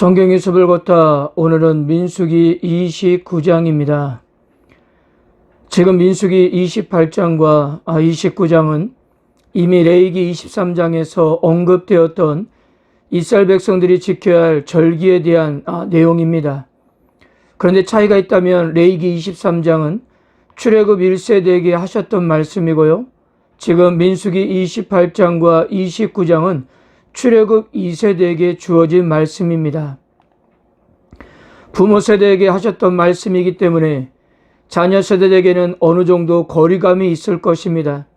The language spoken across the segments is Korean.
성경의 숲을 걷다. 오늘은 민수기 29장입니다. 지금 민수기 28장과 29장은 이미 레위기 23장에서 언급되었던 이스라엘 백성들이 지켜야 할 절기에 대한 내용입니다. 그런데 차이가 있다면 레위기 23장은 출애굽 1세대에게 하셨던 말씀이고요. 지금 민수기 28장과 29장은 출애굽 2세대에게 주어진 말씀입니다. 부모 세대에게 하셨던 말씀이기 때문에 자녀 세대에게는 어느 정도 거리감이 있을 것입니다.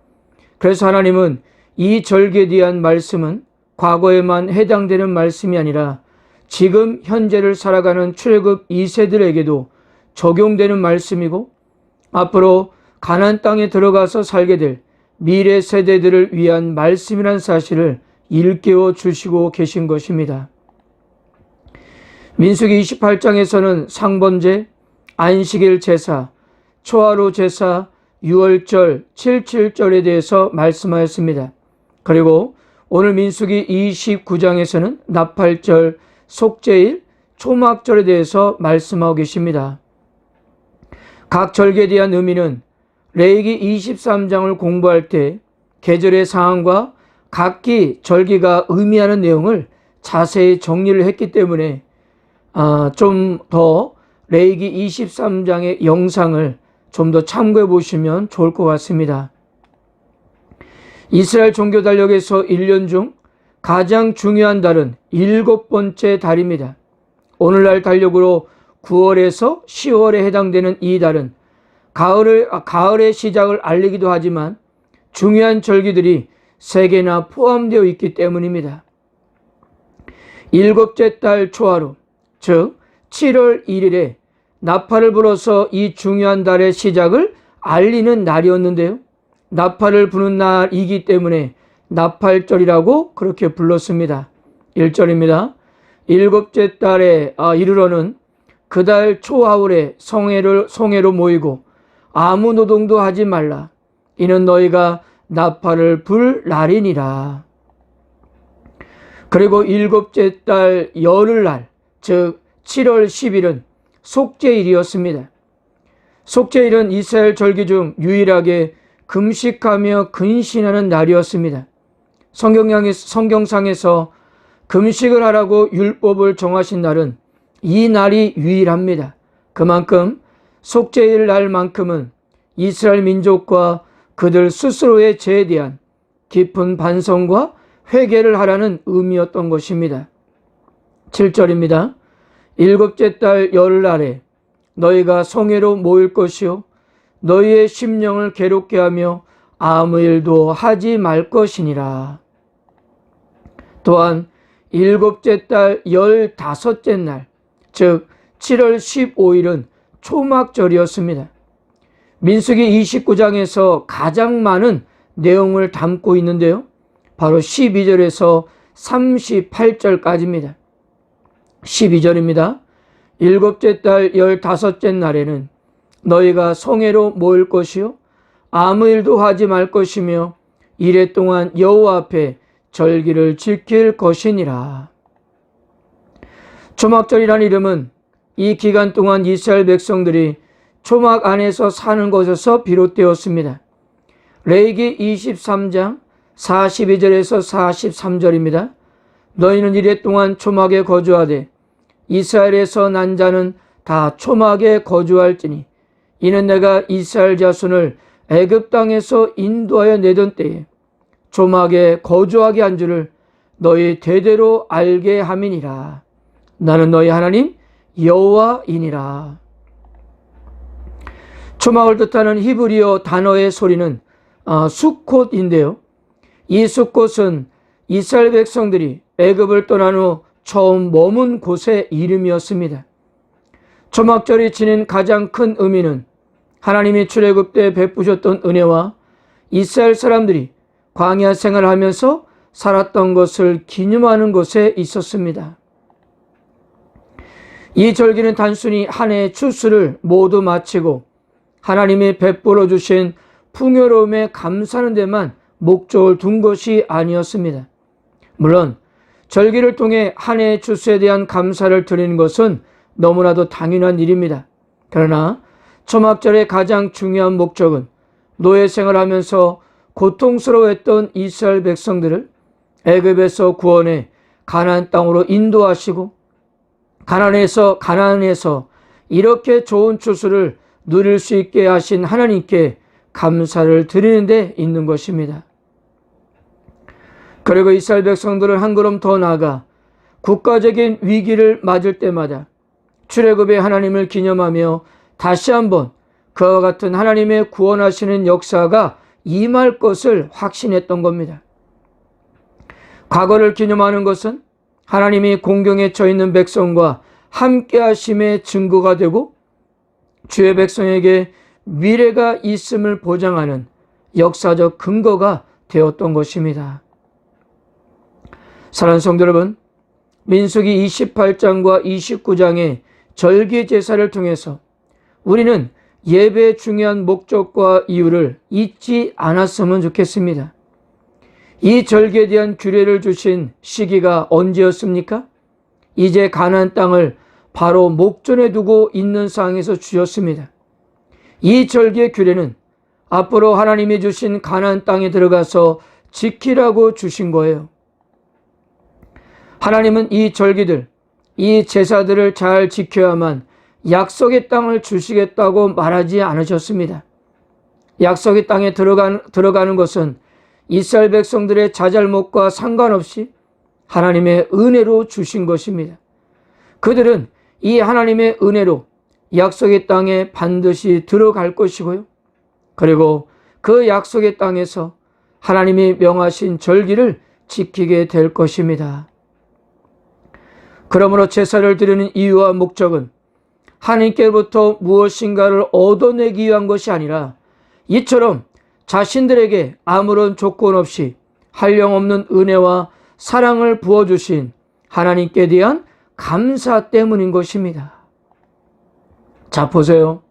그래서 하나님은 이 절기에 대한 말씀은 과거에만 해당되는 말씀이 아니라 지금 현재를 살아가는 출애굽 2세들에게도 적용되는 말씀이고 앞으로 가나안 땅에 들어가서 살게 될 미래 세대들을 위한 말씀이라는 사실을 일깨워 주시고 계신 것입니다. 민수기 28장에서는 상번제, 안식일 제사, 초하루 제사, 유월절, 칠칠절에 대해서 말씀하였습니다. 그리고 오늘 민수기 29장에서는 나팔절, 속죄일, 초막절에 대해서 말씀하고 계십니다. 각 절기에 대한 의미는 레위기 23장을 공부할 때 계절의 상황과 각기 절기가 의미하는 내용을 자세히 정리를 했기 때문에 좀 더 레위기 23장의 영상을 좀 더 참고해 보시면 좋을 것 같습니다. 이스라엘 종교 달력에서 1년 중 가장 중요한 달은 7번째 달입니다. 오늘날 달력으로 9월에서 10월에 해당되는 이 달은 가을의 시작을 알리기도 하지만 중요한 절기들이 3개나 포함되어 있기 때문입니다. 7째 달 초하루, 즉 7월 1일에 나팔을 불어서 이 중요한 달의 시작을 알리는 날이었는데요. 나팔을 부는 날이기 때문에 나팔절이라고 그렇게 불렀습니다. 1절입니다. 7째 달에 이르러는 그 달 초하울에 성회로 모이고 아무 노동도 하지 말라. 이는 너희가 나팔을 불 날이니라. 그리고 7째 달 열흘날, 즉 7월 10일은 속죄일이었습니다. 속죄일은 이스라엘 절기 중 유일하게 금식하며 근신하는 날이었습니다. 성경상에서 금식을 하라고 율법을 정하신 날은 이 날이 유일합니다. 그만큼 속죄일 날만큼은 이스라엘 민족과 그들 스스로의 죄에 대한 깊은 반성과 회개를 하라는 의미였던 것입니다. 7절입니다. 7째 달 열흘날에 너희가 성회로 모일 것이요 너희의 심령을 괴롭게 하며 아무 일도 하지 말 것이니라. 또한 7째 달 15째 날, 즉 7월 15일은 초막절이었습니다. 민수기 29장에서 가장 많은 내용을 담고 있는데요. 바로 12절에서 38절까지입니다. 12절입니다. 7째 달 15째 날에는 너희가 성회로 모일 것이요 아무 일도 하지 말 것이며 이래 동안 여호와 앞에 절기를 지킬 것이니라. 초막절이라는 이름은 이 기간 동안 이스라엘 백성들이 초막 안에서 사는 것에서 비롯되었습니다. 레위기 23장 42절에서 43절입니다. 너희는 이래 동안 초막에 거주하되 이스라엘에서 난 자는 다 초막에 거주할지니 이는 내가 이스라엘 자손을 애굽 땅에서 인도하여 내던 때에 초막에 거주하게 한 줄을 너희 대대로 알게 함이니라. 나는 너희 하나님 여호와이니라. 초막을 뜻하는 히브리어 단어의 소리는 수콧인데요. 이 수콧은 이스라엘 백성들이 애굽을 떠난 후 처음 머문 곳의 이름이었습니다. 초막절이 지닌 가장 큰 의미는 하나님이 출애굽 때 베푸셨던 은혜와 이스라엘 사람들이 광야 생활을 하면서 살았던 것을 기념하는 것에 있었습니다. 이 절기는 단순히 한 해의 추수를 모두 마치고 하나님이 베풀어 주신 풍요로움에 감사하는 데만 목적을 둔 것이 아니었습니다. 물론 절기를 통해 한 해의 추수에 대한 감사를 드리는 것은 너무나도 당연한 일입니다. 그러나 초막절의 가장 중요한 목적은 노예 생활하면서 고통스러워했던 이스라엘 백성들을 애굽에서 구원해 가나안 땅으로 인도하시고 가나안에서 이렇게 좋은 추수를 누릴 수 있게 하신 하나님께 감사를 드리는 데 있는 것입니다. 그리고 이스라엘 백성들은 한 걸음 더 나아가 국가적인 위기를 맞을 때마다 출애굽의 하나님을 기념하며 다시 한번 그와 같은 하나님의 구원하시는 역사가 임할 것을 확신했던 겁니다. 과거를 기념하는 것은 하나님이 공경에 처해 있는 백성과 함께 하심의 증거가 되고 주의 백성에게 미래가 있음을 보장하는 역사적 근거가 되었던 것입니다. 사랑하는 성도 여러분, 민수기 28장과 29장의 절기 제사를 통해서 우리는 예배의 중요한 목적과 이유를 잊지 않았으면 좋겠습니다. 이 절기에 대한 규례를 주신 시기가 언제였습니까? 이제 가나안 땅을 바로 목전에 두고 있는 상황에서 주셨습니다. 이 절기의 규례는 앞으로 하나님이 주신 가나안 땅에 들어가서 지키라고 주신 거예요. 하나님은 이 절기들, 이 제사들을 잘 지켜야만 약속의 땅을 주시겠다고 말하지 않으셨습니다. 약속의 땅에 들어가는 것은 이스라엘 백성들의 자잘못과 상관없이 하나님의 은혜로 주신 것입니다. 그들은 이 하나님의 은혜로 약속의 땅에 반드시 들어갈 것이고요. 그리고 그 약속의 땅에서 하나님이 명하신 절기를 지키게 될 것입니다. 그러므로 제사를 드리는 이유와 목적은 하나님께로부터 무엇인가를 얻어내기 위한 것이 아니라 이처럼 자신들에게 아무런 조건 없이 한량없는 은혜와 사랑을 부어주신 하나님께 대한 감사 때문인 것입니다. 자, 보세요.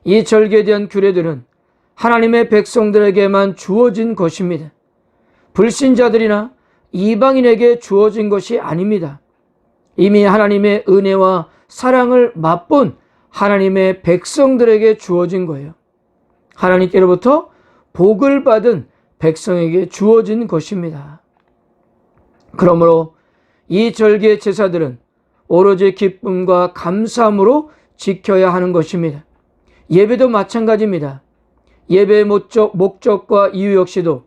이 절기에 대한 규례들은 하나님의 백성들에게만 주어진 것입니다. 불신자들이나 이방인에게 주어진 것이 아닙니다. 이미 하나님의 은혜와 사랑을 맛본 하나님의 백성들에게 주어진 거예요. 하나님께로부터 복을 받은 백성에게 주어진 것입니다. 그러므로 이 절기의 제사들은 오로지 기쁨과 감사함으로 지켜야 하는 것입니다. 예배도 마찬가지입니다. 예배의 목적과 이유 역시도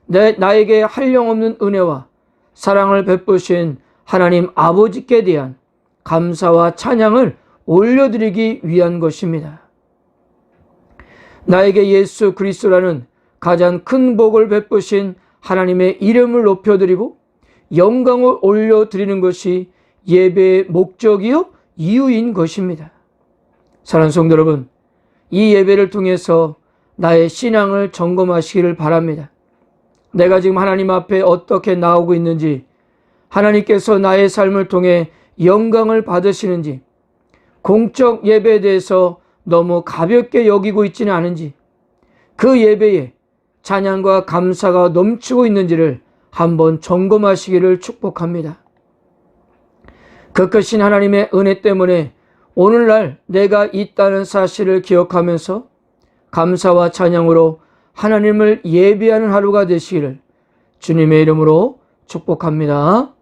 나에게 한량없는 은혜와 사랑을 베푸신 하나님 아버지께 대한 감사와 찬양을 올려드리기 위한 것입니다. 나에게 예수 그리스도라는 가장 큰 복을 베푸신 하나님의 이름을 높여드리고 영광을 올려드리는 것이 예배의 목적이요 이유인 것입니다. 사랑하는 성도 여러분, 이 예배를 통해서 나의 신앙을 점검하시기를 바랍니다. 내가 지금 하나님 앞에 어떻게 나오고 있는지, 하나님께서 나의 삶을 통해 영광을 받으시는지, 공적 예배에 대해서 너무 가볍게 여기고 있지는 않은지, 그 예배에 찬양과 감사가 넘치고 있는지를 한번 점검하시기를 축복합니다. 그 크신 하나님의 은혜 때문에 오늘날 내가 있다는 사실을 기억하면서 감사와 찬양으로 하나님을 예배하는 하루가 되시기를 주님의 이름으로 축복합니다.